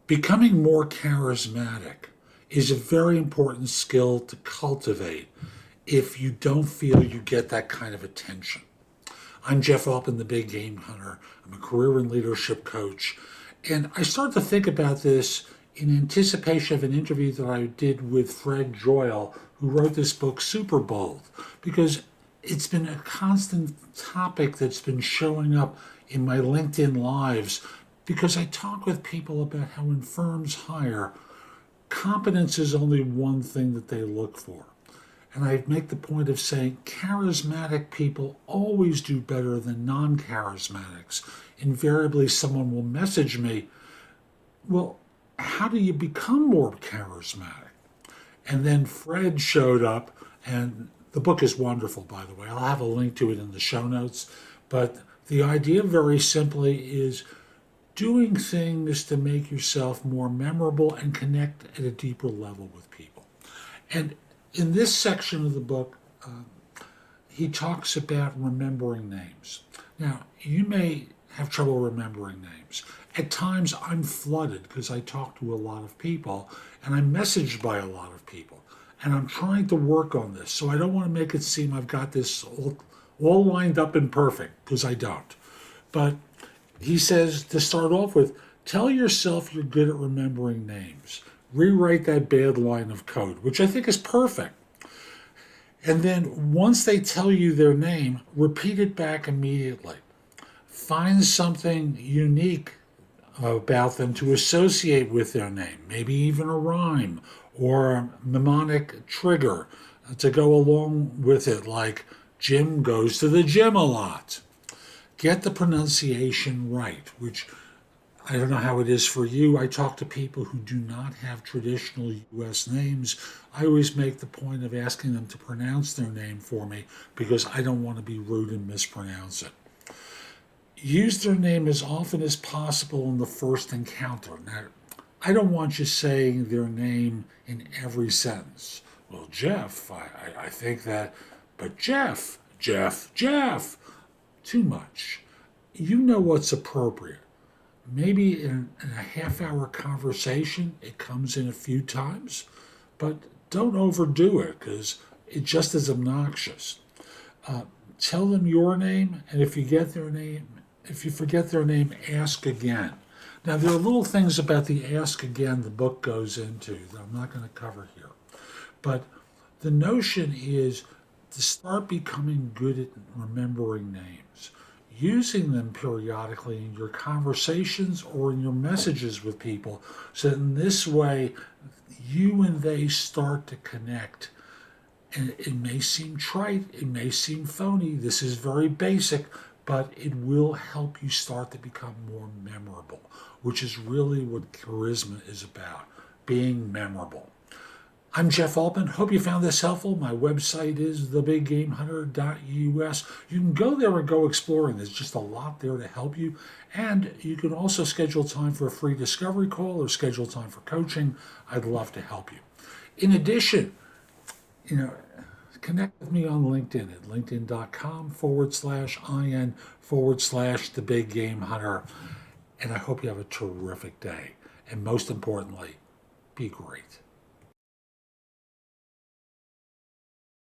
Becoming more charismatic is a very important skill to cultivate if you don't feel you get that kind of attention. I'm Jeff Altman, the Big Game Hunter. I'm a career and leadership coach. And I started to think about this in anticipation of an interview that I did with Fred Joyal, who wrote this book, Super Bold, because it's been a constant topic that's been showing up in my LinkedIn lives because I talk with people about how when firms hire, competence is only one thing that they look for. And I make the point of saying charismatic people always do better than non-charismatics. Invariably, someone will message me, well, how do you become more charismatic? And then Fred showed up, and the book is wonderful, by the way. I'll have a link to it in the show notes. But the idea, very simply, is doing things to make yourself more memorable and connect at a deeper level with people. And in this section of the book, he talks about remembering names. Now, you may have trouble remembering names. At times, I'm flooded because I talk to a lot of people and I'm messaged by a lot of people. And I'm trying to work on this. So I don't want to make it seem I've got this all lined up and perfect, because I don't. But he says to start off with, tell yourself you're good at remembering names. Rewrite that bad line of code, which I think is perfect. And then once they tell you their name, repeat it back immediately. Find something unique about them to associate with their name, maybe even a rhyme or a mnemonic trigger to go along with it, like Jim goes to the gym a lot. Get the pronunciation right, which I don't know how it is for you. I talk to people who do not have traditional U.S. names. I always make the point of asking them to pronounce their name for me because I don't want to be rude and mispronounce it. Use their name as often as possible in the first encounter. Now, I don't want you saying their name in every sentence. Well, Jeff, I think that, but Jeff, too much. You know what's appropriate. Maybe in a half-hour conversation, it comes in a few times, but don't overdo it because it just is obnoxious. Tell them your name, and if you forget their name, ask again. Now, there are little things about the ask again the book goes into that I'm not going to cover here. But the notion is to start becoming good at remembering names, using them periodically in your conversations or in your messages with people, so that in this way, you and they start to connect. And it may seem trite, it may seem phony, this is very basic, but it will help you start to become more memorable, which is really what charisma is about, being memorable. I'm Jeff Altman. Hope you found this helpful. My website is thebiggamehunter.us. You can go there and go exploring. There's just a lot there to help you. And you can also schedule time for a free discovery call or schedule time for coaching. I'd love to help you. In addition, connect with me on LinkedIn at linkedin.com/IN/The Big Game Hunter. And I hope you have a terrific day. And most importantly, be great.